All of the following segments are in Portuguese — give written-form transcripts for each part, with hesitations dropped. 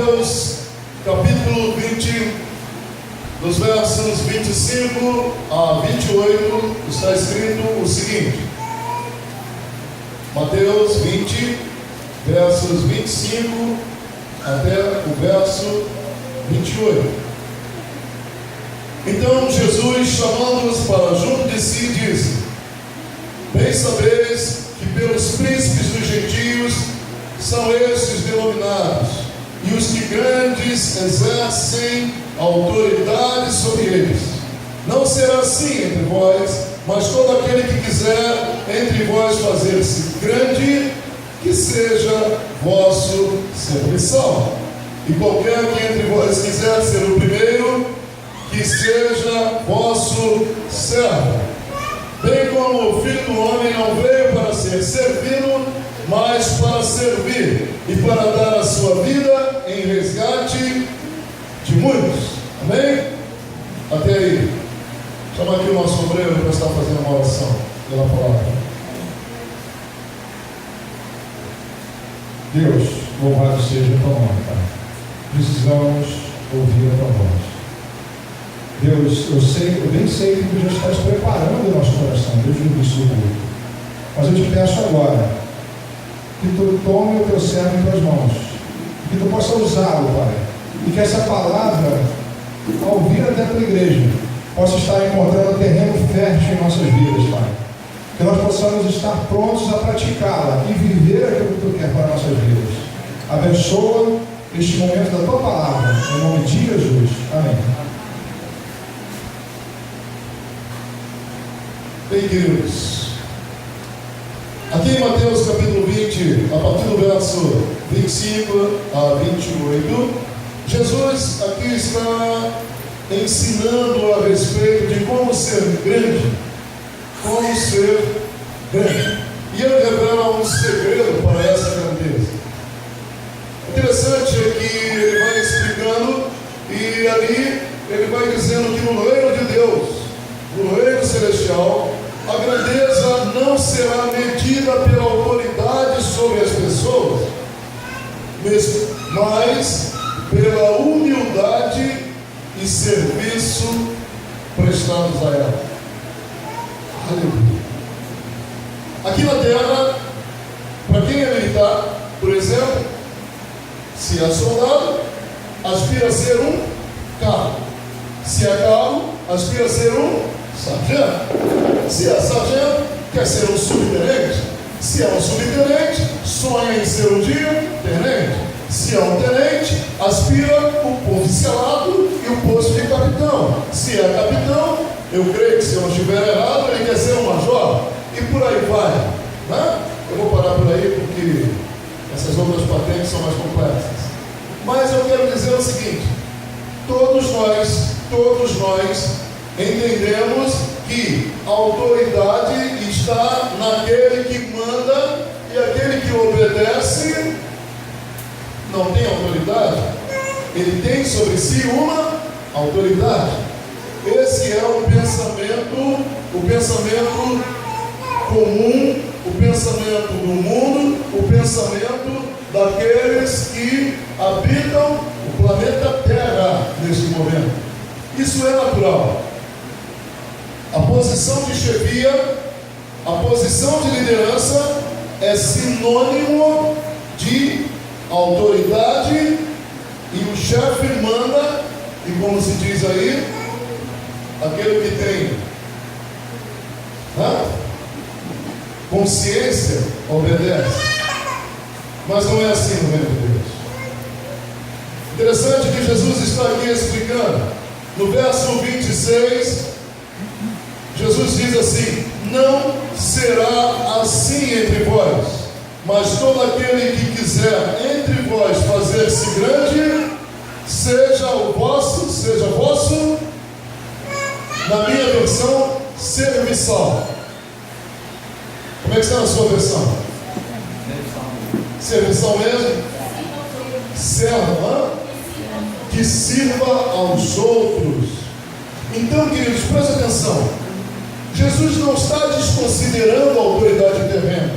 Mateus capítulo 20, dos versos 25 a 28, está escrito o seguinte: Mateus 20, versos 25 até o verso 28. Então Jesus, chamando-os para junto de si, disse: Bem sabeis que pelos príncipes dos gentios são estes denominados, e os que grandes exercem autoridade sobre eles. Não será assim entre vós, mas todo aquele que quiser entre vós fazer-se grande, que seja vosso serviçal. E qualquer que entre vós quiser ser o primeiro, que seja vosso servo. Bem como o Filho do Homem não veio para ser servido, mas para servir e para dar a sua vida em resgate de muitos. Amém? Até aí. Chama aqui o nosso obreiro para estar fazendo uma oração pela palavra. Deus, louvado seja o teu nome, Pai. Precisamos ouvir a tua voz. Deus, eu bem sei que tu já estás preparando o nosso coração desde o início do culto. Mas eu te peço agora que tu tome o teu servo em tuas mãos, que tu possa usá-lo, Pai, e que essa palavra, ao vir até a tua igreja, possa estar encontrando terreno fértil em nossas vidas, Pai. Que nós possamos estar prontos a praticá-la e viver aquilo que tu quer para nossas vidas. Abençoa este momento da tua palavra, em nome de Jesus. Amém. Bem, queridos, aqui em Mateus capítulo 20, a partir do verso 25 a 28, Jesus aqui está ensinando a respeito de como ser grande. Como ser grande. E ele revela um segredo para essa grandeza. O interessante é que ele vai explicando, e ali ele vai dizendo que no reino de Deus, no reino celestial, a grandeza não será medida pela autoridade sobre as pessoas, mas pela humildade e serviço prestados a ela. Aleluia. Aqui na terra, para quem é militar, por exemplo, se é soldado, aspira a ser um cabo. Se é cabo, aspira a ser um sargento. Se é sargento, quer ser um subtenente. Se é um subtenente, sonha em ser um dia tenente. Se é um tenente, aspira o oficialato e o posto de capitão. Se é capitão, eu creio que se eu não estiver errado, ele quer ser um major. E por aí vai, né? Eu vou parar por aí porque essas outras patentes são mais complexas. Mas eu quero dizer o seguinte: todos nós entendemos que a autoridade está naquele que manda, e aquele que obedece não tem autoridade. Ele tem sobre si uma autoridade. Esse é o pensamento comum, o pensamento do mundo, o pensamento daqueles que habitam o planeta Terra neste momento. Isso é natural. A posição de chefia, a posição de liderança é sinônimo de autoridade, e o chefe manda, e como se diz aí, aquele que tem consciência obedece. Mas não é assim no reino de Deus. Interessante que Jesus está aqui explicando. No verso 26, Jesus diz assim: não será assim entre vós, mas todo aquele que quiser entre vós fazer-se grande, seja vosso, na minha versão, serviçal. Como é que está na sua versão? Serviçal mesmo? Serva que sirva aos outros. Então, queridos, preste atenção. Jesus não está desconsiderando a autoridade terrena.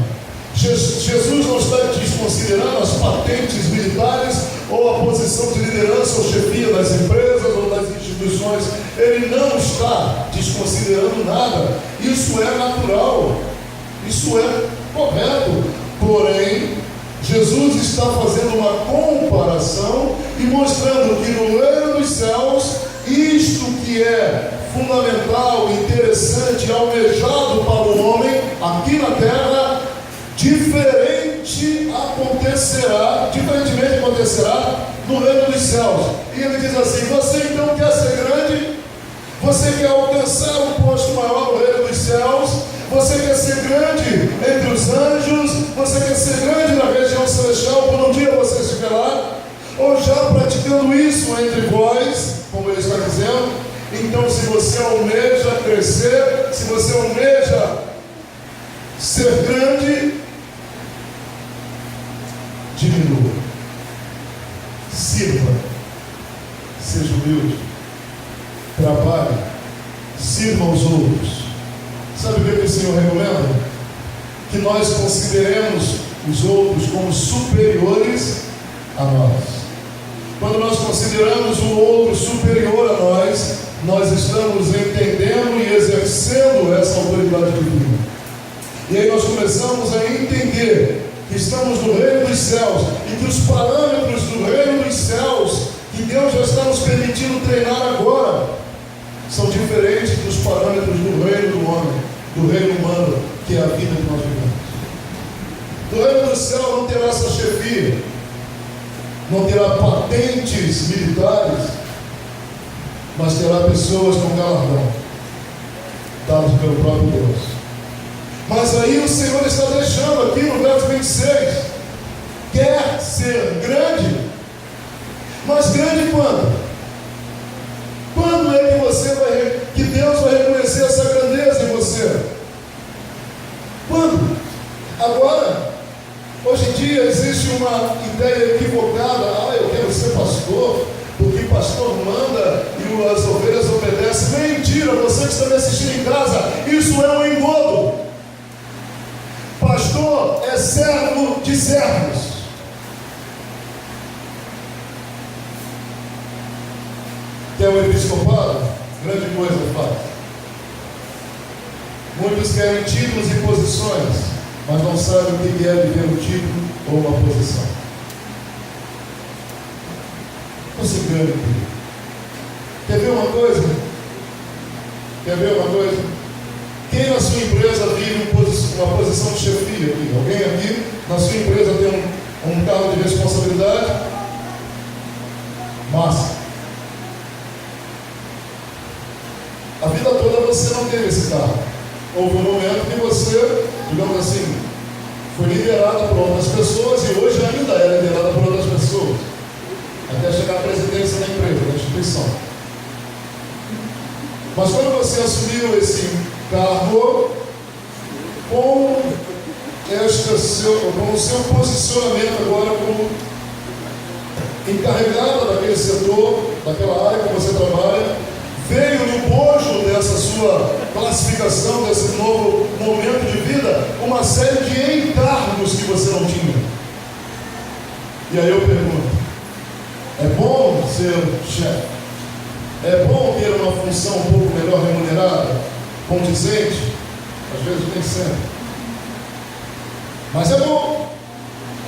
Jesus não está desconsiderando as patentes militares ou a posição posição de liderança ou chefia das empresas ou das instituições, ele não está desconsiderando nada. Isso é natural, isso é correto. Porém, Jesus está fazendo uma comparação e mostrando que no reino dos céus, isto que é fundamental, interessante, almejado para o homem aqui na terra, diferentemente acontecerá no reino dos céus. E ele diz assim: você então quer ser grande? Você quer alcançar um posto maior no reino dos céus? Você quer ser grande entre os anjos? Você quer ser grande na região celestial quando um dia você estiver lá? Ou já praticando isso entre vós, como ele está dizendo? Então, se você almeja crescer, se você almeja ser grande, diminua, sirva, seja humilde, trabalhe, sirva aos outros. Sabe o que o Senhor recomenda? Que nós consideremos os outros como superiores a nós. Quando nós consideramos o outro superior a nós estamos entendendo e exercendo essa autoridade divina. E aí nós começamos a entender que estamos no reino dos céus e que os parâmetros do reino dos céus, que Deus já está nos permitindo treinar agora, são diferentes dos parâmetros do reino do homem, do reino humano, que é a vida que nós vivemos. No reino do céu não terá essa chefia, não terá patentes militares, mas terá pessoas com galardão, dados pelo próprio Deus. Mas aí o Senhor está deixando aqui no verso 26, quer ser grande, mas grande quando? Quando é que Deus vai reconhecer essa grandeza em você? Quando? Agora, hoje em dia existe uma ideia equivocada: eu quero ser pastor, porque pastor manda e as ovelhas obedecem. Mentira, você que está me assistindo em casa, isso é um engodo. Pastor é servo de servos. Quer o episcopado? Grande coisa faz. Muitos querem títulos e posições, mas não sabem o que é viver um título ou uma posição. Você ganha. Quer ver uma coisa? Quem na sua empresa vive uma posição de chefia aqui? Alguém aqui na sua empresa tem um cargo de responsabilidade? Massa. A vida toda você não teve esse cargo. Houve um momento que você, digamos assim, foi liderada por outras pessoas e hoje ainda é liderada por outras pessoas, até chegar à presidência da empresa, da instituição. Mas quando você assumiu esse cargo, com o seu posicionamento agora como encarregada daquele setor, daquela área que você trabalha, veio no bojo dessa sua classificação, desse novo momento de vida, uma série de encargos que você não tinha. E aí eu pergunto: é bom ser chefe? É bom ter uma função um pouco melhor remunerada, condizente? Às vezes nem sempre. Mas é bom.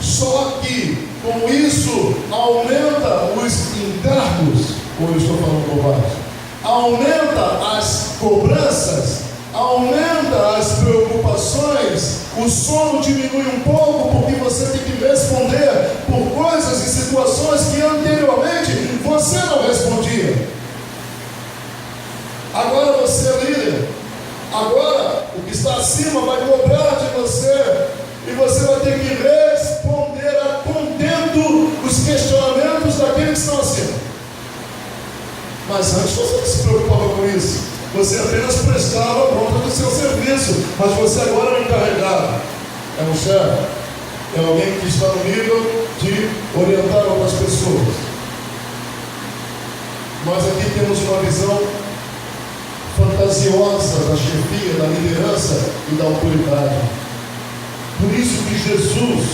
Só que, como isso aumenta os encargos, ou eu estou falando bobagem, aumenta as cobranças, aumenta as preocupações, o sono diminui um pouco, porque você tem que responder por coisas e situações que anteriormente você não respondia. Agora você é líder, agora o que está acima vai cobrar de você, e você vai ter que responder a contento os questionamentos daqueles que estão acima. Mas antes você não se preocupava com isso, você apenas prestava conta do seu serviço, mas você agora é um encarregado, é um chefe, é alguém que está no nível de orientar outras pessoas. Nós aqui temos uma visão fantasiosa da chefia, da liderança e da autoridade. Por isso que Jesus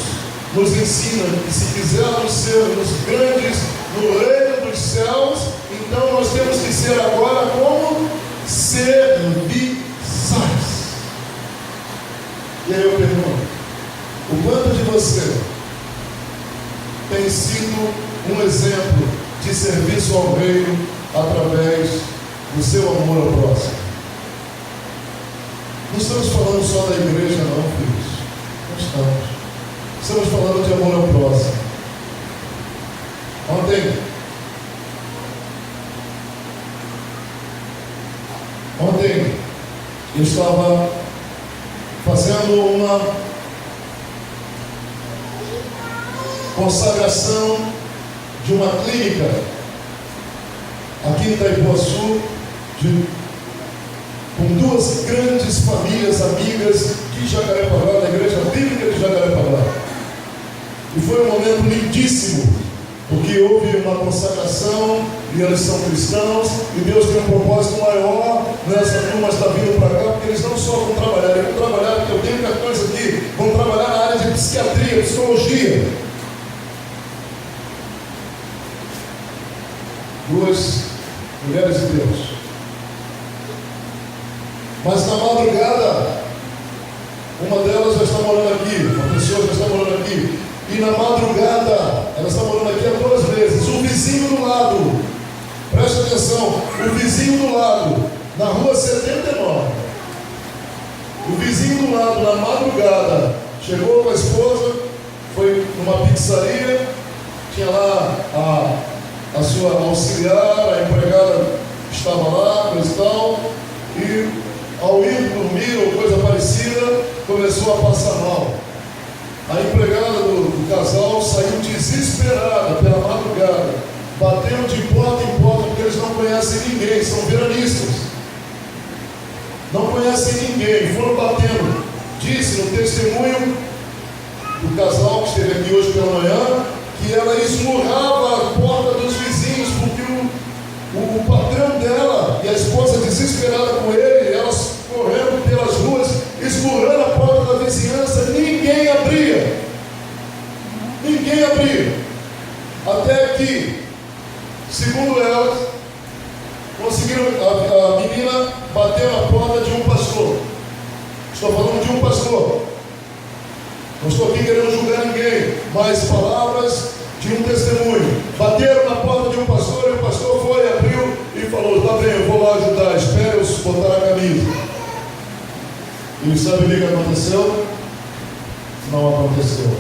nos ensina que se quisermos ser os grandes no reino dos céus, então nós temos que ser agora como serviçais. E aí eu pergunto, o quanto de você tem sido um exemplo de serviço ao reino através do seu amor ao próximo? Não estamos falando só da igreja não, filhos. Não estamos. Estamos falando de amor ao próximo. Ontem eu estava fazendo uma consagração de uma clínica aqui em Itaipuaçu, com duas grandes famílias amigas de Jacarepaguá, da Igreja Bíblica de Jacarepaguá. E foi um momento lindíssimo, porque houve uma consagração e eles são cristãos, e Deus tem um propósito maior nessa turma está vindo para cá, porque eles não só vão trabalhar, eles vão trabalhar, porque eu tenho cartões aqui, vão trabalhar na área de psiquiatria, psicologia. Duas mulheres de Deus. Mas na madrugada, uma delas já está morando aqui, uma pessoa já está morando aqui, e na madrugada, ela está morando aqui há 2 vezes, o vizinho do lado, presta atenção, o vizinho do lado, na rua 79, o vizinho do lado, na madrugada, chegou com a esposa, foi numa pizzaria, tinha lá a sua auxiliar, a empregada estava lá, coisa e tal, e ao ir dormir ou coisa parecida, começou a passar mal. A empregada do casal saiu desesperada pela madrugada, batendo de porta em porta, porque eles não conhecem ninguém, são veranistas, não conhecem ninguém, foram batendo. Disse no testemunho do casal que esteve aqui hoje pela manhã, que ela esmurrava a porta dos vizinhos, porque o patrão dela e a esposa desesperada com ele, elas correndo pelas ruas, esmurrando a porta da vizinhança, ninguém abria. Ninguém abria. Até que, segundo elas, conseguiram, a menina bateu na porta de um pastor. Estou falando de um pastor. Não estou aqui querendo julgar ninguém, mas palavras de um testemunho. Bateram na porta de um pastor e o pastor foi, abriu e falou: tá bem, eu vou lá ajudar, espere eu botar a camisa. E sabe o que aconteceu? Não aconteceu.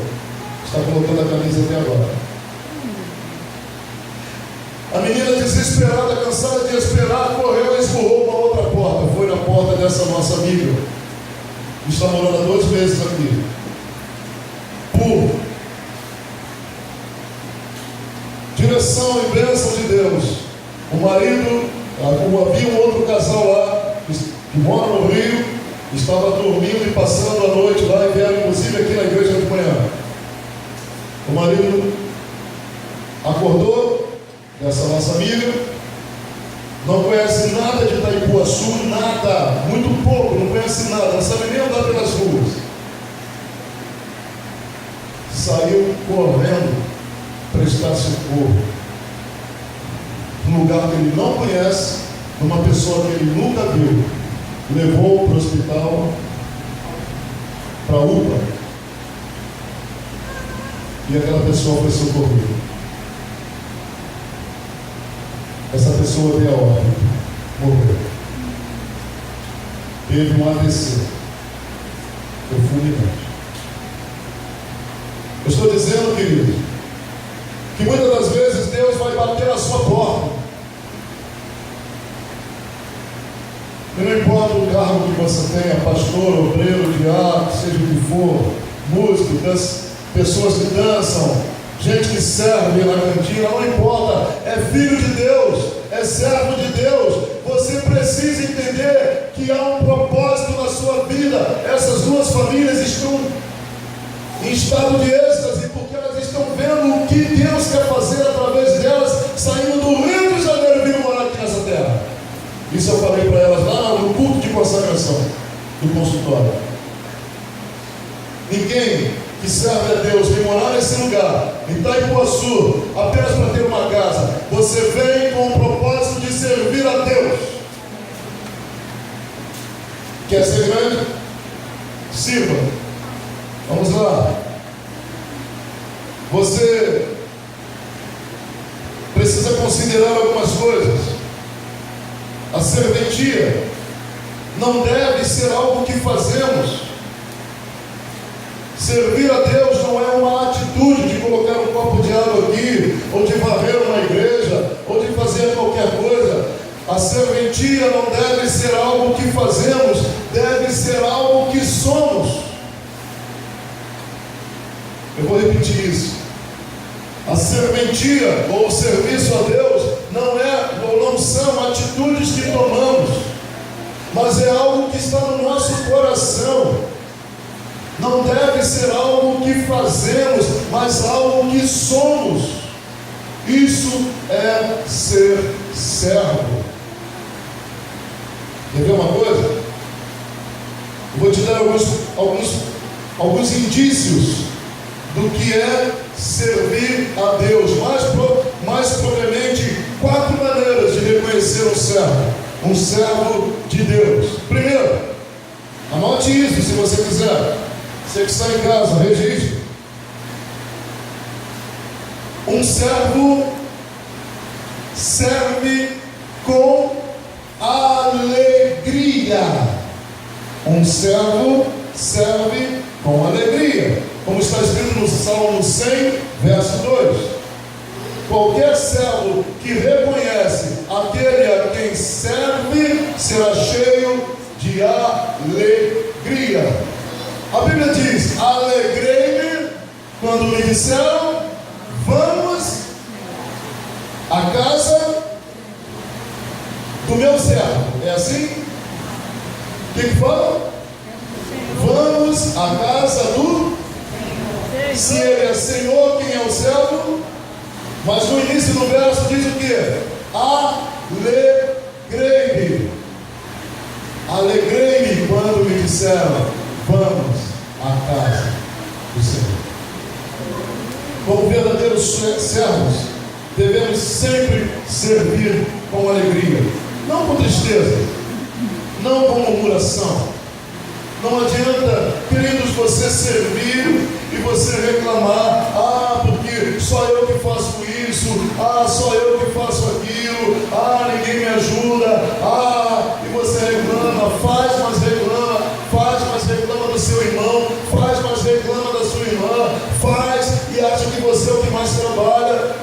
Está colocando a camisa até agora. A menina desesperada, cansada de esperar, correu e esmurrou uma outra porta. Foi na porta dessa nossa amiga. Está morando há 2 meses aqui. Por direção e bênção de Deus, o marido, havia um outro casal lá, que mora no Rio, estava dormindo e passando a noite lá, e vieram inclusive aqui na igreja de manhã. O marido acordou, dessa nossa amiga, não conhece nada de Itaipuaçu, nada, muito pouco, não conhece nada, não sabe nem andar pelas ruas. Saiu correndo prestar socorro num lugar que ele não conhece, numa pessoa que ele nunca viu, levou para o hospital, para a UPA, e aquela pessoa foi socorrida. Essa pessoa veio a óbito, morreu, teve um AVC profundamente. Eu estou dizendo, querido, que muitas das vezes Deus vai bater na sua porta. E não importa o cargo que você tenha, pastor, obreiro, diácono, seja o que for, músico, pessoas que dançam, gente que serve na cantina, não importa, é filho de Deus, é servo de Deus. Você precisa entender que há um propósito na sua vida. Essas 2 famílias estão em estado de êxtase, porque elas estão vendo o que Deus quer fazer através delas, saindo do Rio de Janeiro e vindo morar aqui nessa terra. Isso eu falei para elas lá no culto de consagração do consultório. Ninguém que serve a Deus, vem morar nesse lugar, em Itaipuaçu, apenas para ter uma casa, você vem com o propósito de servir a Deus. Quer ser grande? Sirva. Vamos lá. Você precisa considerar algumas coisas. A serventia não deve ser algo que fazemos. Servir a Deus não é uma atitude de colocar um copo de água aqui, ou de varrer uma igreja, ou de fazer qualquer coisa. A serventia não deve ser algo que fazemos, deve ser algo que somos. Eu vou repetir isso. A serventia ou o serviço a Deus não são atitudes que tomamos, mas é algo que está no nosso coração. Não deve ser algo que fazemos, mas algo que somos. Isso é ser servo. Quer ver uma coisa? Eu vou te dar alguns indícios do que é servir a Deus. Mais propriamente, 4 maneiras de reconhecer um servo de Deus. Primeiro, anote isso se você quiser. Você que está em casa, registre. Um servo serve com alegria. Um servo serve com alegria. Como está escrito no Salmo 100, verso 2. Qualquer servo que reconhece aquele a quem serve será cheio de alegria. A Bíblia diz: alegrei-me quando me disseram, vamos à casa do meu servo. É assim? O que fala? Vamos à casa do... Se ele é Senhor, quem é o servo? Mas no início do verso diz o que? Alegrei-me. Alegrei-me quando me disseram, vamos à casa do Senhor. Como verdadeiros servos, devemos sempre servir com alegria, não com tristeza, não com murmuração. Não adianta, queridos, você servir e você reclamar: porque só eu que faço isso, só eu que faço aquilo, ninguém me ajuda, e você reclama, faz, mas reclama do seu irmão, faz, mas reclama da sua irmã, faz e acha que você é o que mais trabalha.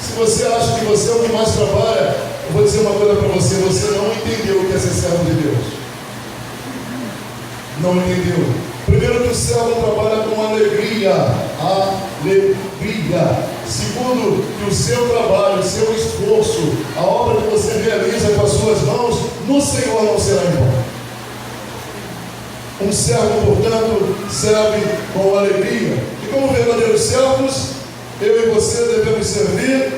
Se você acha que você é o que mais trabalha, eu vou dizer uma coisa para você: você não entendeu o que é ser servo de Deus. Não entendeu. Primeiro, que o servo trabalha com alegria. Segundo, que o seu trabalho, o seu esforço, a obra que você realiza com as suas mãos, no Senhor não será em vão. Um servo, portanto, serve com alegria. E como verdadeiros servos, eu e você devemos servir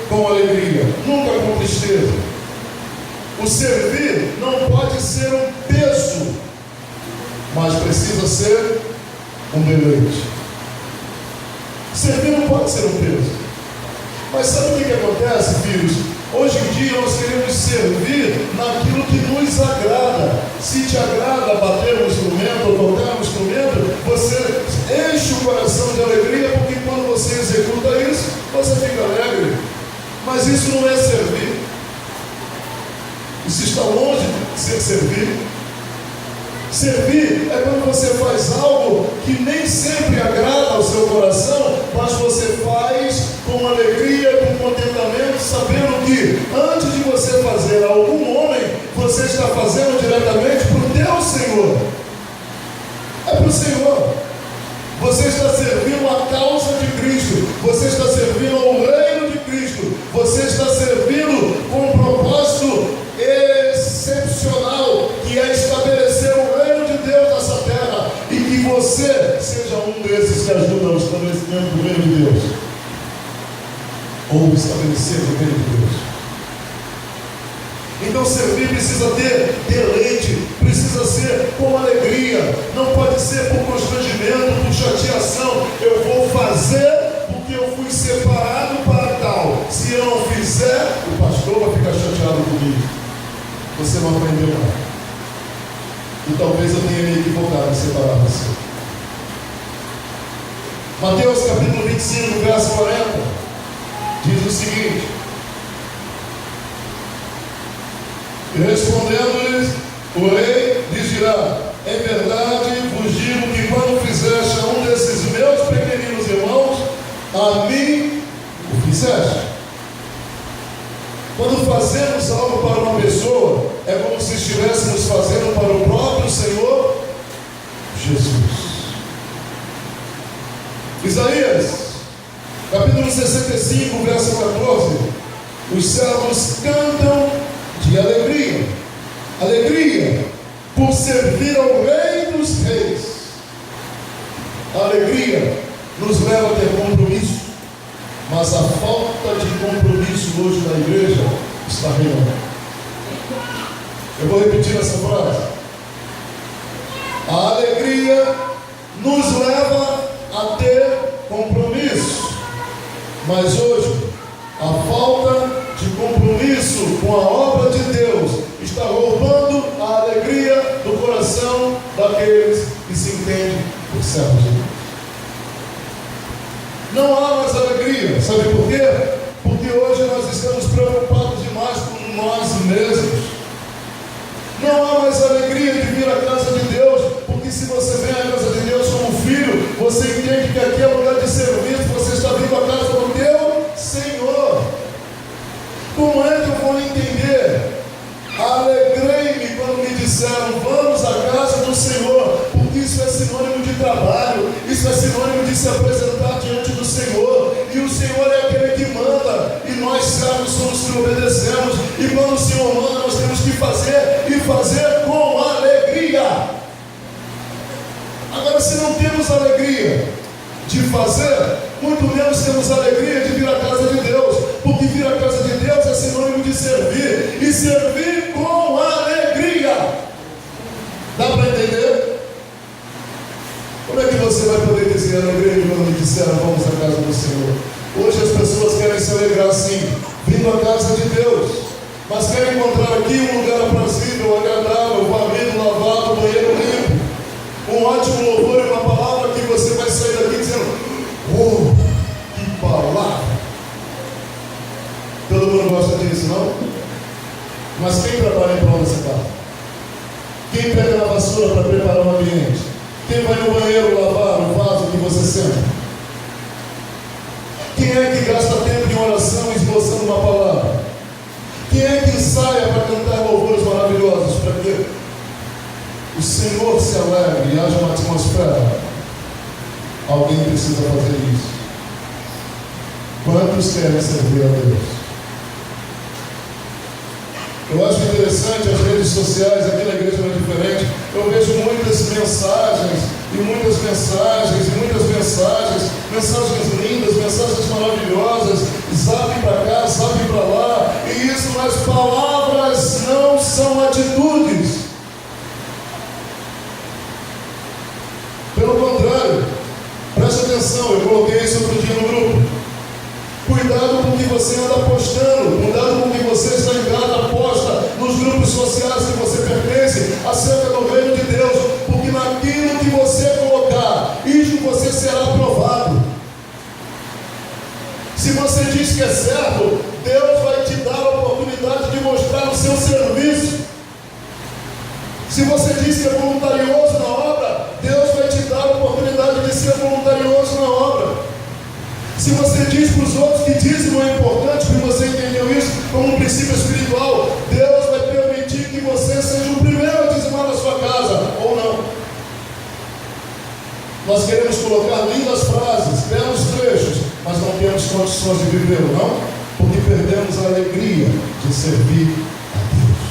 com alegria, nunca com tristeza. O servir não pode ser um peso, mas precisa ser um deleite. Servir não pode ser um peso. Mas sabe o que acontece, filhos? Hoje em dia nós queremos servir naquilo que nos agrada. Se te agrada bater um instrumento ou tocar um instrumento, você enche o coração de alegria, porque quando você executa isso, você fica alegre. Mas isso não é servir. Isso está longe de ser servir. Servir é quando você faz algo que nem sempre agrada ao seu coração, mas você faz com alegria, com contentamento, sabendo que antes de você fazer a algum homem, você está fazendo diretamente para o teu Senhor. É para o Senhor. Você está servindo a causa de Cristo, você está servindo ao reino de Cristo, você está servindo com um propósito excepcional, que é estabelecer o reino de Deus nessa terra, e que você seja um desses que ajuda ao estabelecimento do reino de Deus, ou estabelecer o reino de Deus. Então servir precisa ter deleite, precisa ser com alegria, não pode ser por constrangimento, voltar a separar você. Mateus capítulo 25, verso 40, diz o seguinte: e respondendo-lhes, o rei lhes dirá: em verdade vos digo que quando fizeste a um desses meus pequeninos irmãos, a mim o fizeste. Quando fazemos algo para uma pessoa, é como se estivéssemos fazendo para o próprio Senhor Jesus. Isaías, capítulo 65, verso 14: os servos cantam de alegria, alegria por servir ao Rei dos Reis. A alegria nos leva a ter compromisso, mas a falta de compromisso hoje na igreja está reinando. Eu vou repetir essa frase. A alegria nos leva a ter compromisso, mas hoje a falta de compromisso com a obra de Deus está roubando a alegria do coração daqueles que se entendem por servos de Deus. Não há mais alegria, sabe por quê? Porque hoje nós estamos preocupados demais com nós mesmos. Não há mais alegria de vir à casa de Deus, porque se você vem à casa de Deus como filho, você entende que aqui é lugar de serviço, você está vindo à casa do teu Senhor. Como é que eu vou entender? Alegrei-me quando me disseram: vamos à casa do Senhor, porque isso é sinônimo de trabalho, isso é sinônimo de se apresentar diante do Senhor, e o Senhor é aquele que manda, e nós servos somos que obedecemos, e quando o Senhor manda, nós temos que fazer, e fazer com alegria. Agora, se não temos alegria de fazer, muito menos temos alegria de vir à casa de Deus, porque vir à casa de Deus é sinônimo de servir, e servir com alegria. Dá para entender? Como é que você vai poder dizer alegria quando me disseram vamos à casa do Senhor? Hoje as pessoas querem se alegrar sim, vindo à casa de Deus, mas querem encontrar aqui um lugar aprazível, agradável, varrido, lavado, banheiro limpo, um ótimo louvor e uma palavra que você vai sair daqui dizendo: oh, que palavra! Todo mundo gosta disso, não? Mas quem trabalha em prol dessa casa? Quem pega na vassoura para preparar o ambiente? Quem vai no banheiro lavar o vaso que você senta? Quem é que gasta tempo em oração esboçando uma palavra? Quem é que ensaia para cantar louvores maravilhosos? Para que o Senhor se alegre e haja uma atmosfera. Alguém precisa fazer isso. Quantos querem servir a Deus? Eu acho interessante as redes sociais, aqui na igreja não é diferente. Eu vejo muitas mensagens, e muitas mensagens, e muitas mensagens, mensagens lindas, mensagens maravilhosas, zap para cá, zap para lá, e isso, mas palavras não são atitudes. Pelo contrário, preste atenção, eu coloquei isso outro dia no grupo. Cuidado com o que você anda postando, cuidado com o que você está em casa posta nos grupos sociais que você pertence acerca do reino de Deus, porque naquilo que você colocar, isso você será aprovado. Se você diz que é certo, Deus vai te dar a oportunidade de mostrar o seu serviço. Se você diz que é voluntarioso na obra, Deus vai te dar a oportunidade de ser voluntarioso na obra. Se você diz para os outros que dízimo é importante, que você entendeu isso como um princípio espiritual, Deus vai permitir que você seja o primeiro a dizimar na sua casa, ou não. Nós queremos colocar lindas frases, belos trechos, mas não temos condições de vivê-lo, não? Porque perdemos a alegria de servir a Deus.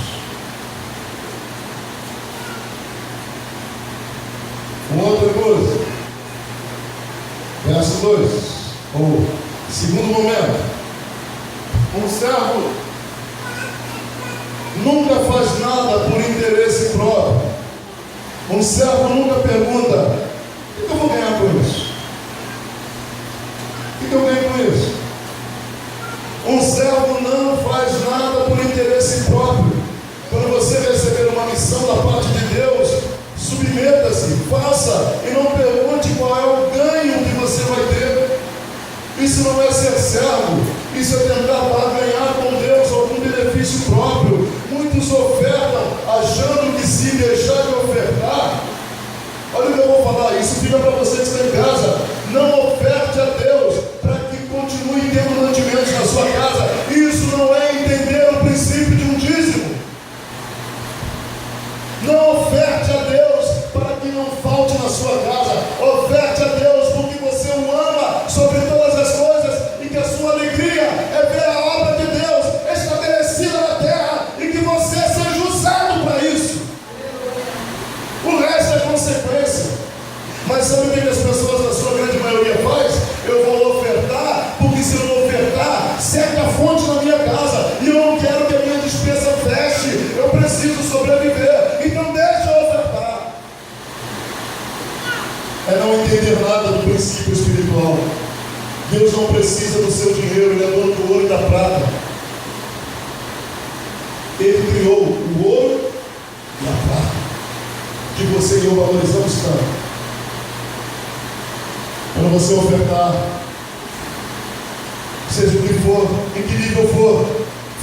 Uma outra coisa, verso 2. Ou, segundo momento, um servo nunca faz nada por interesse próprio. Um servo nunca pergunta: o que eu vou ganhar com isso? O que eu ganho com isso? Um servo não faz nada por interesse próprio. Quando você receber uma missão da parte de Deus, submeta-se, Isso não é ser servo, isso é tentar ganhar com Deus algum benefício próprio. Muitos ofertam achando que se deixar de ofertar, olha o que eu vou falar, isso fica para você que está em casa. Não oferte a Deus para que continue tendo mantimentos na sua casa. Isso não é entender o princípio de um dízimo. Não oferte a Deus para que não falte na sua casa. Oferte a Deus porque você o ama sobre todas as coisas e que a sua alegria é ver a obra de Deus estabelecida na terra e que você seja usado para isso. O resto é consequência. Mas sabe o que as pessoas, na sua grande maioria, faz? Eu vou ofertar, porque se eu não ofertar, seca a fonte na minha casa, e eu não quero que a minha despesa feche, eu preciso sobreviver, então deixa eu ofertar. É não entender nada do princípio espiritual. Deus não precisa do seu dinheiro, Ele é dono do ouro e da prata. Ele criou o ouro e a prata, que você e eu valorizamos tanto. Quando você ofertar, seja o que for, em que nível for,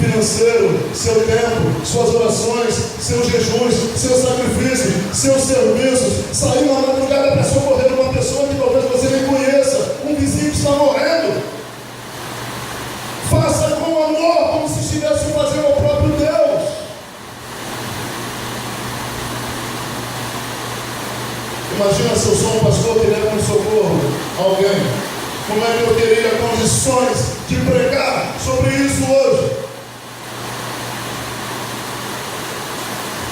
financeiro, seu tempo, suas orações, seus jejuns, seus sacrifícios, seus serviços, sair na madrugada para socorrer uma pessoa que talvez você nem conheça, um vizinho que está morrendo, faça com amor, como se estivesse fazendo ao próprio Deus. Imagina se eu sou um pastor que leva um socorro a alguém. Como é que eu teria condições de pregar sobre isso hoje?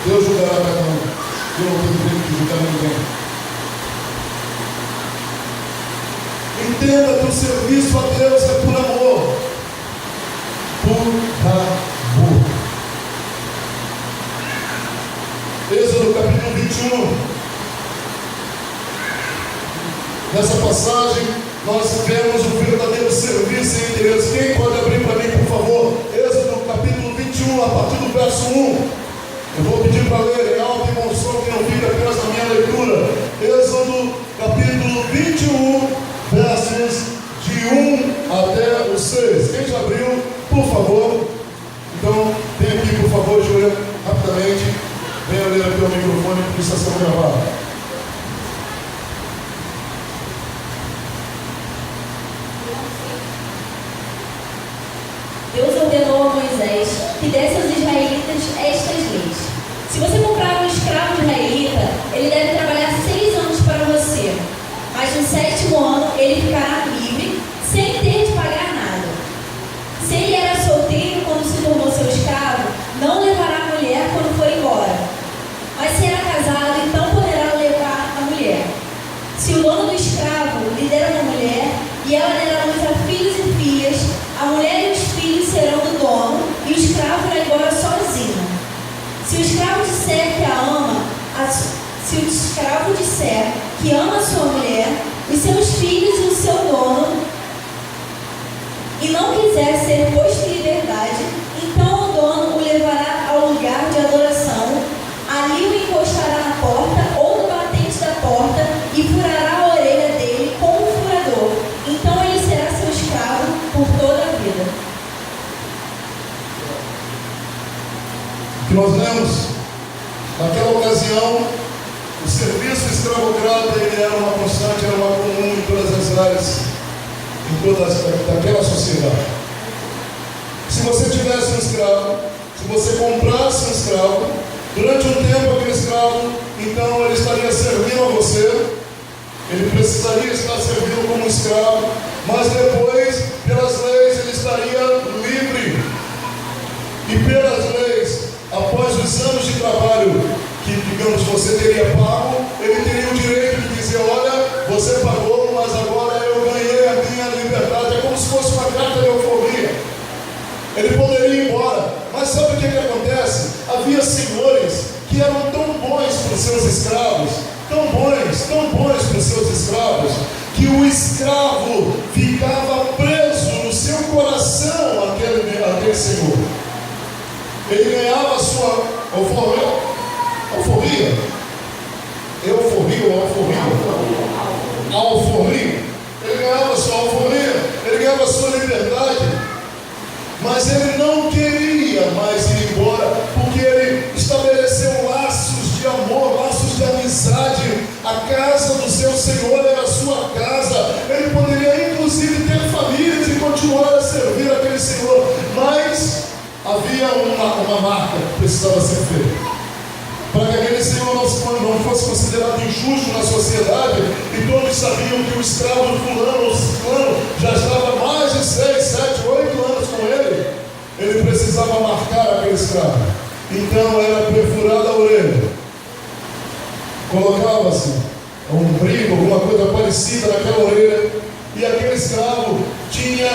Deus julgará cada um. Eu não tenho direito de julgar ninguém. Entenda que o serviço a Deus é por amor. Por amor. Êxodo capítulo 21. Nessa passagem, nós vemos o verdadeiro serviço e interesse. Quem pode abrir para mim, por favor? Êxodo capítulo 21, a partir do verso 1. Eu vou pedir para ler em alto e bom som, que não fica apenas na minha leitura. Êxodo capítulo 21, versos de 1 até o 6. Quem já abriu, por favor? Então, vem aqui, por favor, Júlia, rapidamente. Venha ler aqui o microfone, porque isso está sendo gravado. Deus ordenou a Moisés que desse aos israelitas estas leis. Se você comprar um escravo israelita, ele deve trabalhar 6 anos para você, mas no 7º ano ele ficará livre, sem ter de pagar nada. Se ele era solteiro quando se tornou seu escravo, não levará a mulher quando for embora. Mas se era casado, então poderá levar a mulher. Se o dono do escravo lhe der uma mulher, e ela der à luz a filhos e filhas, a mulher e os filhos serão do dono, e o escravo irá embora sozinho. Se o escravo disser que a ama, se o escravo disser que ama a sua mulher, os seus filhos e o seu dono, e não quiser ser posto em liberdade, então o dono o levará ao lugar de adoração, ali o encostará na porta ou no batente da porta e furará a orelha dele com um furador. Então ele será seu escravo por toda a vida. Que nós lemos, naquela ocasião, o serviço escravocrata ele era uma constante, era uma comum em todas as áreas, em todas daquela sociedade. Se você tivesse um escravo, se você comprasse um escravo, durante um tempo aquele escravo, então ele estaria servindo a você, ele precisaria estar servindo como escravo, mas depois, pelas leis, ele estaria livre. E pelas leis, após os anos de trabalho que, digamos, você teria pago, ele teria o direito de dizer: olha, você pagou, mas agora eu ganhei a minha liberdade. É como se fosse uma carta de euforia. Ele poderia ir embora, mas sabe o que acontece? Havia senhores que eram tão bons para os seus escravos, tão bons para os seus escravos, que o escravo ficava preso no seu coração aquele senhor. Ele ganhava a sua alforria. Ele ganhava a sua alforria. Ele sua casa, ele poderia inclusive ter famílias e continuar a servir aquele Senhor, mas havia uma marca que precisava ser feita, para que aquele Senhor não fosse considerado injusto na sociedade, e todos sabiam que o escravo fulano ou ciclano já estava mais de 6, 7, 8 anos com ele precisava marcar aquele escravo. Então era perfurada a orelha, colocava-se um brinco, alguma coisa parecida naquela orelha, e aquele escravo tinha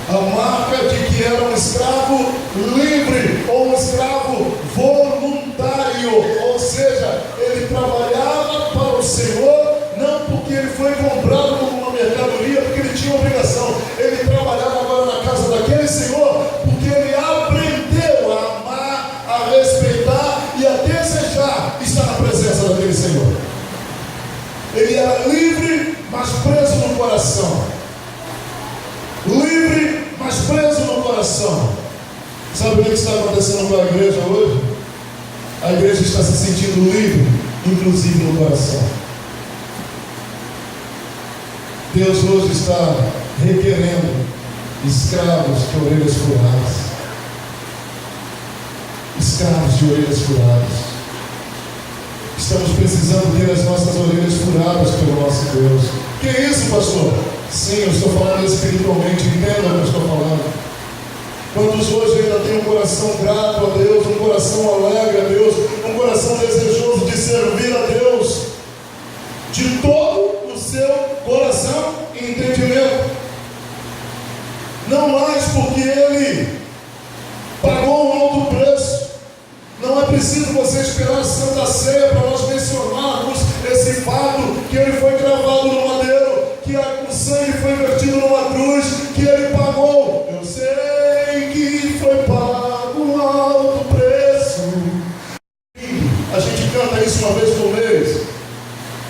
a marca de que era um escravo livre, ou um escravo voluntário, ou seja, ele trabalhava para o Senhor, não porque ele foi comprado como uma mercadoria, porque ele tinha obrigação, ele trabalhava agora na casa daquele Senhor, porque ele aprendeu a amar, a respeitar e a desejar estar na presença daquele Senhor. Ele era livre, mas preso no coração. Livre, mas preso no coração. Sabe o que está acontecendo com a igreja hoje? A igreja está se sentindo livre, inclusive no coração. Deus hoje está requerendo escravos de orelhas furadas. Escravos de orelhas furadas. Estamos precisando ter as nossas orelhas furadas pelo nosso Deus. Que é isso, pastor? Sim, eu estou falando espiritualmente, entenda o que eu estou falando. Quantos hoje ainda têm um coração grato a Deus, um coração alegre a Deus, um coração desejoso de servir a Deus, de todo o seu coração e entendimento. Não mais porque Ele pagou um alto preço. Não é preciso você esperar a Santa Ceia para nós mencionarmos esse fato, que Ele foi gravado no madeiro, que o sangue foi vertido numa cruz, que Ele pagou. Eu sei que foi pago um alto preço. A gente canta isso uma vez por mês.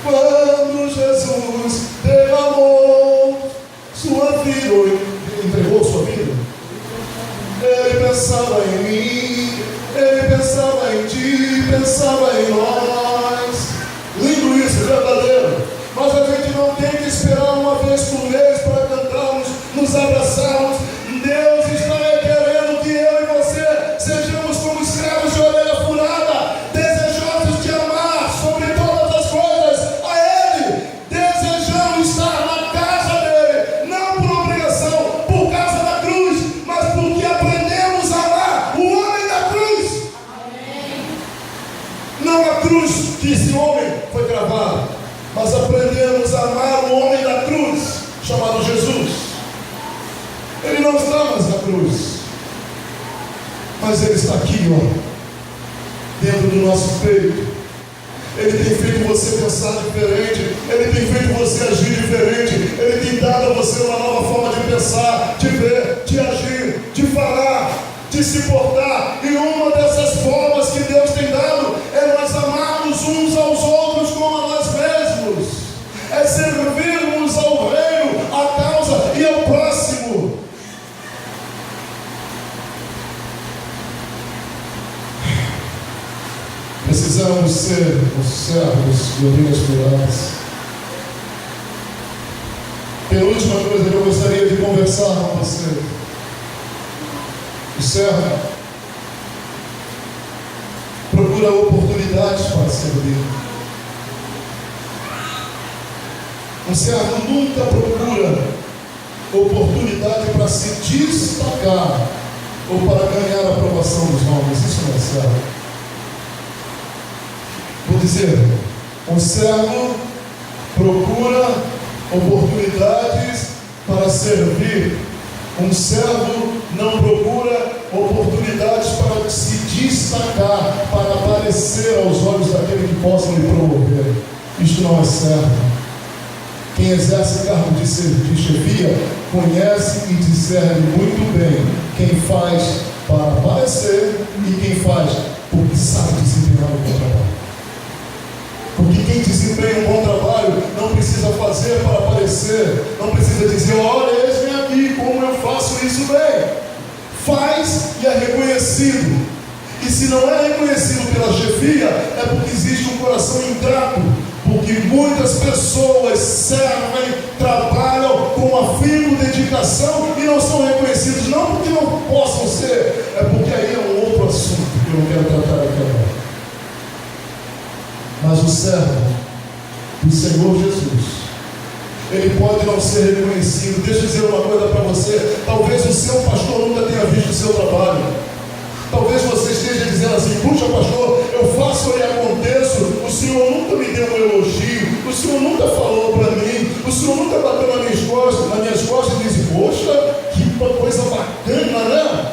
Quando Jesus derramou sua vida, ou entregou sua vida, Ele pensava em mim, Ele pensava em ti, pensava em nós. Lindo isso, verdadeiro. Mas a gente não tem que esperar uma vez por mês para cantarmos, nos abraçarmos. Deus está requerendo que eu e você sejamos como escravos de orelha furada, desejosos de amar sobre todas as coisas a Ele, desejando estar na casa dEle, não por obrigação, por causa da cruz, mas porque aprendemos a amar o homem da cruz. Não a cruz que esse homem foi gravado, mas aprendemos a amar o homem da cruz, chamado Jesus. Ele não está mais na cruz, mas Ele está aqui, ó, dentro do nosso peito. Ele tem feito você pensar diferente, Ele tem feito você agir diferente, Ele tem dado a você uma nova forma de pensar, de ver, de agir, de falar, de se portar. E uma dessas formas que Deus tem dado é nós amarmos uns aos outros como a nós mesmos, é servirmos ao reino, à causa e ao próximo. Precisamos ser os servos de orelhas furadas. Penúltima coisa que eu gostaria de conversar com você. O servo procura oportunidades para servir. Um servo nunca procura oportunidade para se destacar ou para ganhar a aprovação dos homens. Isso não é servo. Vou dizer, um servo procura oportunidades para servir. Um servo não procura oportunidades para se destacar, para aparecer aos olhos daquele que possa lhe promover. Isto não é servo. Quem exerce cargo de chefia conhece e discerne muito bem quem faz para aparecer e quem faz porque sabe desempenhar um bom trabalho. Porque quem desempenha um bom trabalho não precisa fazer para aparecer, não precisa dizer, olha, eis-me aqui, como eu faço isso bem. Faz e é reconhecido. E se não é reconhecido pela chefia, é porque existe um coração ingrato, Porque muitas pessoas servem, trabalham com afinco, dedicação e não são reconhecidos, não porque não possam ser, é porque aí é um outro assunto que eu não quero tratar aqui agora. Mas o servo do Senhor Jesus, ele pode não ser reconhecido. Deixa eu dizer uma coisa para você: talvez o seu pastor nunca tenha visto o seu trabalho. Talvez você esteja dizendo assim: puxa, pastor, eu faço e aconteço, o Senhor nunca me deu um elogio, o Senhor nunca falou para mim, o Senhor nunca bateu nas minhas costas e disse: poxa, que coisa bacana, né?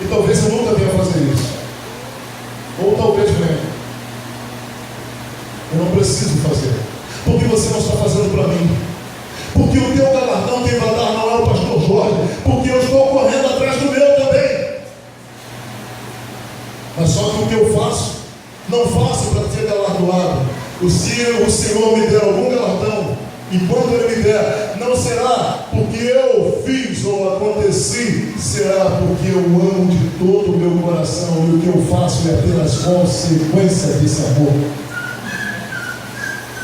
E talvez eu nunca venha fazer isso, ou talvez venha. Eu não preciso fazer, porque você não está fazendo para mim, porque o teu galardão quem vai dar não é o pastor Jorge, porque eu estou correndo atrás do meu também. Mas só que o que eu faço, não faço para ser galardoado. Se o Senhor me der algum galardão, e quando Ele me der, não será porque eu fiz ou aconteci, será porque eu amo de todo o meu coração, e o que eu faço é apenas consequência desse amor.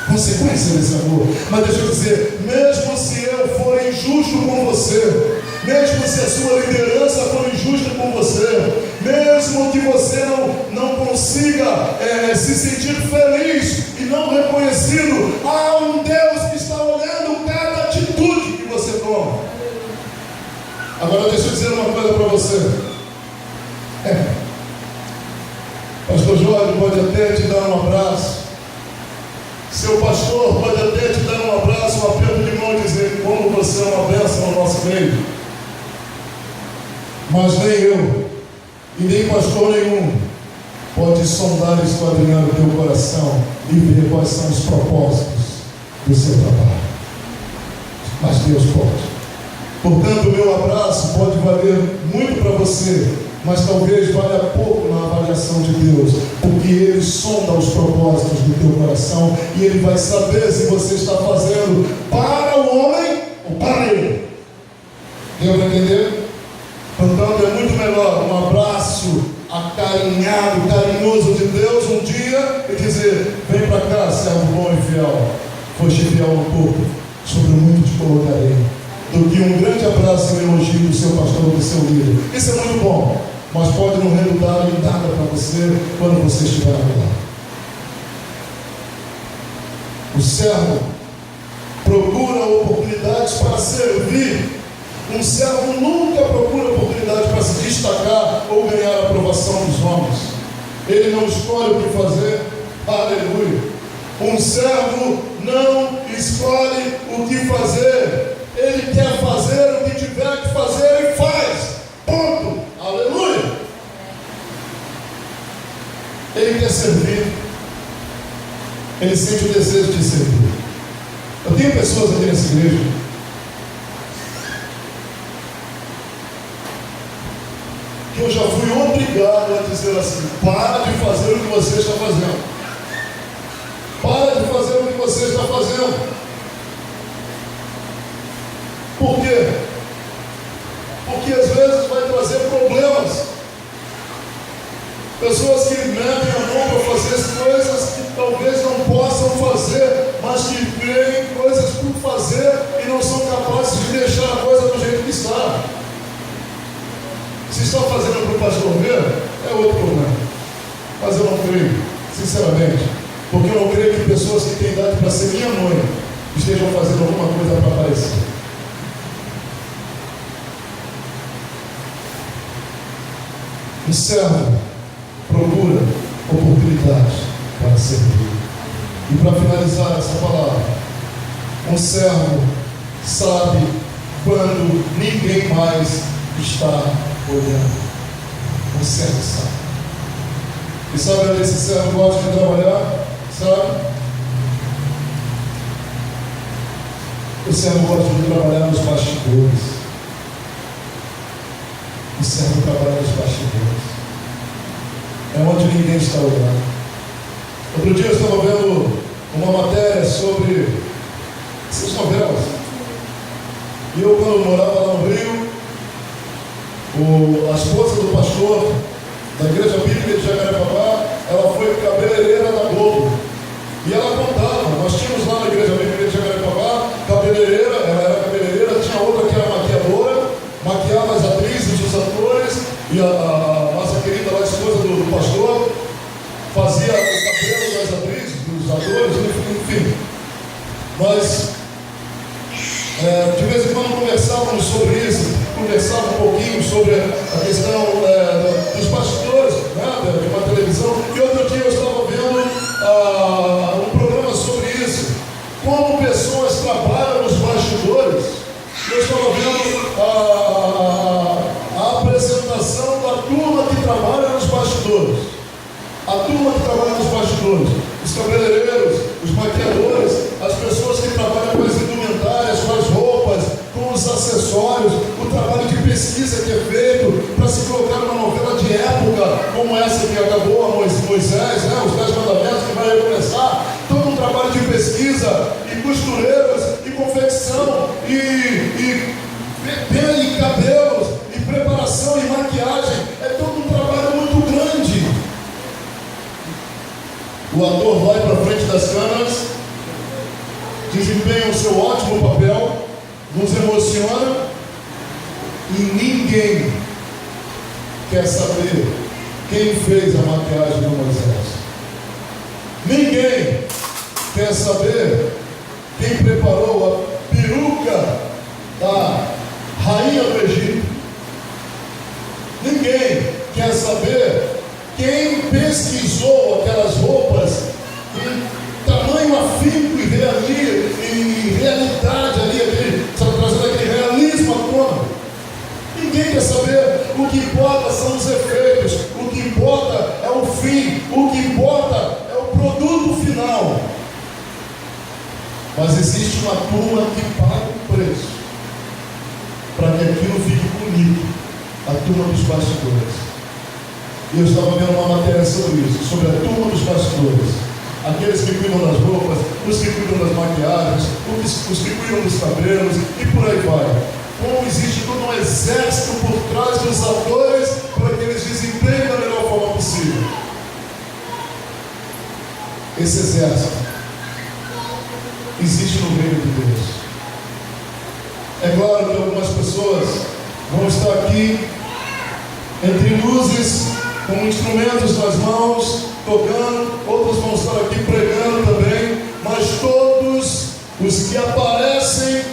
Consequência desse amor. Mas deixa eu dizer, mesmo se eu for injusto com você, mesmo se a sua liderança for injusta com você, mesmo que você não consiga se sentir feliz e não reconhecido, há um Deus que está olhando cada atitude que você toma. Agora deixa eu dizer uma coisa para você. Pastor Jorge pode até te dar um abraço, seu pastor pode até te dar um abraço, um aperto de mão e dizer como você é uma bênção no nosso meio. Mas nem eu, e nem pastor nenhum, pode sondar e esquadrinhar o teu coração e ver quais são os propósitos do seu trabalho. Mas Deus pode. Portanto, o meu abraço pode valer muito para você, mas talvez valha pouco na avaliação de Deus, porque Ele sonda os propósitos do teu coração e Ele vai saber se você está fazendo para o homem ou para Ele. Deu para entender? Portanto, é muito melhor um abraço acarinhado, carinhoso de Deus um dia e dizer: vem para cá, servo bom e fiel, foste fiel um pouco, sobre muito te colocarei, do que um grande abraço e um elogio do seu pastor ou do seu líder. Isso é muito bom, mas pode não resultar em nada para você quando você estiver lá. O servo procura oportunidades para servir. Um servo nunca procura oportunidade para se destacar ou ganhar a aprovação dos homens. Ele não escolhe o que fazer. Aleluia. Um servo não escolhe o que fazer. Ele quer fazer o que tiver que fazer e faz. Ponto. Aleluia. Ele quer servir. Ele sente o desejo de servir. Eu tenho pessoas aqui nessa igreja que eu já fui obrigado a dizer assim: para de fazer o que você está fazendo. Para de fazer o que você está fazendo. Por quê? Porque às vezes vai trazer problemas. Pessoas que metem a mão para fazer coisas que talvez não possam fazer, mas que veem coisas por fazer e não são capazes de deixar a coisa do jeito que está. Se está fazendo para o pastor ver, é outro problema. Mas eu não creio, sinceramente, porque eu não creio que pessoas que têm idade para ser minha mãe estejam fazendo alguma coisa para aparecer. O servo procura oportunidades para servir. E para finalizar essa palavra, um servo sabe quando ninguém mais está olhando. Um servo sabe. E sabe onde esse servo gosta de trabalhar? Sabe? O servo gosta de trabalhar nos bastidores. O servo trabalha nos bastidores. É onde ninguém está olhando. Outro dia eu estava vendo uma matéria sobre essas novelas. E eu, quando morava lá no Rio, a esposa do pastor da Igreja Bíblica de Jacarepaguá, ela foi cabeleireira da Globo. E ela bastidores, enfim. Nós, de vez em quando, conversávamos sobre isso, conversávamos um pouquinho sobre a questão dos bastidores, né, de uma televisão. E outro dia eu estava vendo um programa sobre isso, como pessoas trabalham nos bastidores. Eu estava vendo a apresentação da turma que trabalha nos bastidores. A turma que trabalha nos bastidores, os cabeleireiros, os maquiadores, as pessoas que trabalham com as indumentárias, com as roupas, com os acessórios, o trabalho de pesquisa que é feito para se colocar numa novela de época, como essa que acabou, a Moisés, né, os 10 mandamentos que vai recomeçar, todo um trabalho de pesquisa, e costureiras, e confecção, e pele, e cabelos, e preparação, e maquiagem, é todo um trabalho muito grande. O ator vai para frente das câmeras, desempenha o seu ótimo papel, nos emociona, e ninguém quer saber quem fez a maquiagem do Moisés. Ninguém quer saber quem preparou a peruca da rainha do Egito. Ninguém quer saber quem pesquisou aquelas roupas em tamanho afinco e realidade ali, trazendo aquele realismo à tona. Ninguém quer saber. O que importa são os efeitos, o que importa é o fim, o que importa é o produto final. Mas existe uma turma que paga o preço para que aquilo fique bonito, a turma dos bastidores. E eu estava vendo uma matéria sobre isso, sobre a turma dos bastidores. Aqueles que cuidam das roupas, os que cuidam das maquiagens, os que cuidam dos cabelos, e por aí vai. Como existe todo um exército por trás dos atores para que eles desempenhem da melhor forma possível. Esse exército existe no reino de Deus. É claro que algumas pessoas vão estar aqui entre luzes, com instrumentos nas mãos, tocando, outros vão estar aqui pregando também, mas todos os que aparecem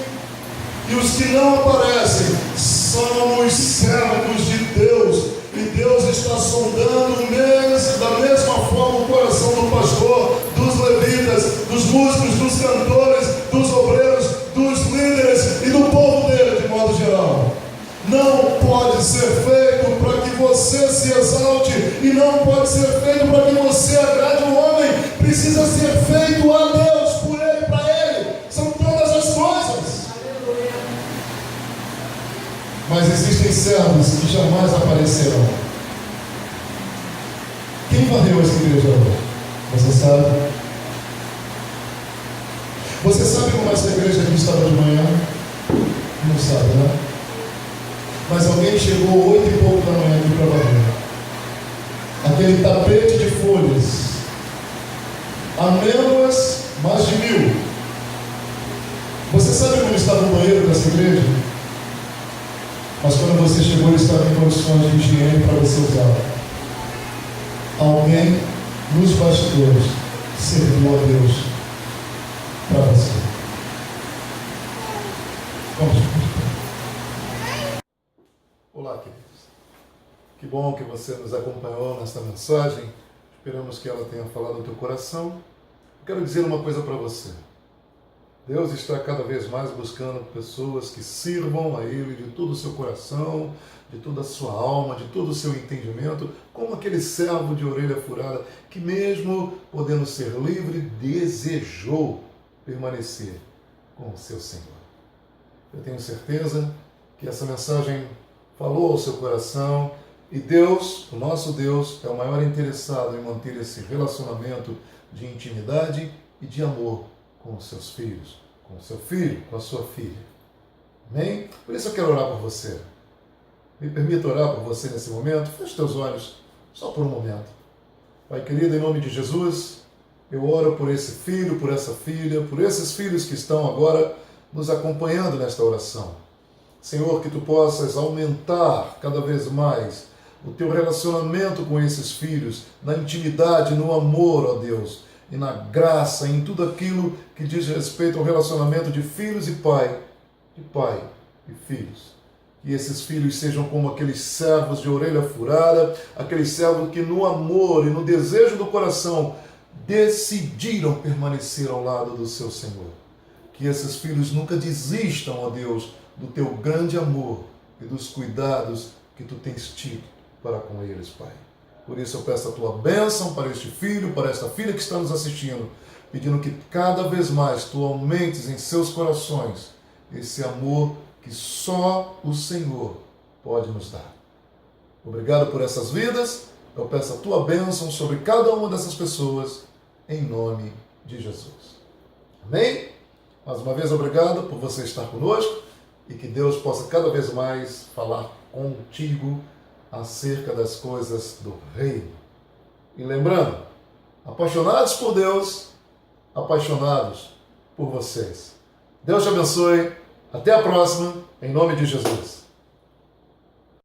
e os que não aparecem somos servos de Deus, e Deus está sondando da mesma forma o coração do pastor, dos levitas, dos músicos, dos cantores, dos obreiros, dos líderes e do povo dele de modo geral. Não pode ser feito para que você se exalte, e não pode ser feito para que você agrade o homem. Precisa ser feito a Deus, por Ele, para Ele. São todas as coisas. Mas existem servos que jamais aparecerão. Quem varreu essa igreja hoje? Você sabe? Você sabe como essa igreja aqui estava de manhã? Não sabe, né? Mas alguém chegou 8 e pouco da manhã aqui para varrer. Aquele tapete de folhas, amêndoas, mais de 1000. Você sabe como estava o banheiro dessa igreja? Mas quando você chegou, ele estava em condições de higiene para você usar. Alguém nos bastidores serviu a Deus para você. Vamos. Olá, queridos. Que bom que você nos acompanhou nesta mensagem. Esperamos que ela tenha falado no teu coração. Eu quero dizer uma coisa para você. Deus está cada vez mais buscando pessoas que sirvam a Ele de todo o seu coração, de toda a sua alma, de todo o seu entendimento, como aquele servo de orelha furada que, mesmo podendo ser livre, desejou permanecer com o seu Senhor. Eu tenho certeza que essa mensagem falou ao seu coração, e Deus, o nosso Deus, é o maior interessado em manter esse relacionamento de intimidade e de amor com os seus filhos, com o seu filho, com a sua filha. Amém? Por isso eu quero orar por você. Me permita orar por você nesse momento. Feche teus olhos, só por um momento. Pai querido, em nome de Jesus, eu oro por esse filho, por essa filha, por esses filhos que estão agora nos acompanhando nesta oração. Senhor, que Tu possas aumentar cada vez mais o Teu relacionamento com esses filhos, na intimidade, no amor, ó Deus. e na graça, em tudo aquilo que diz respeito ao relacionamento de filhos e pai e filhos. Que esses filhos sejam como aqueles servos de orelha furada, aqueles servos que no amor e no desejo do coração decidiram permanecer ao lado do seu Senhor. Que esses filhos nunca desistam, ó Deus, do teu grande amor e dos cuidados que tu tens tido para com eles, Pai. Por isso eu peço a tua bênção para este filho, para esta filha que está nos assistindo, pedindo que cada vez mais tu aumentes em seus corações esse amor que só o Senhor pode nos dar. Obrigado por essas vidas. Eu peço a tua bênção sobre cada uma dessas pessoas, em nome de Jesus. Amém? Mais uma vez, obrigado por você estar conosco e que Deus possa cada vez mais falar contigo acerca das coisas do reino. E lembrando, apaixonados por Deus, apaixonados por vocês. Deus te abençoe. Até a próxima, em nome de Jesus.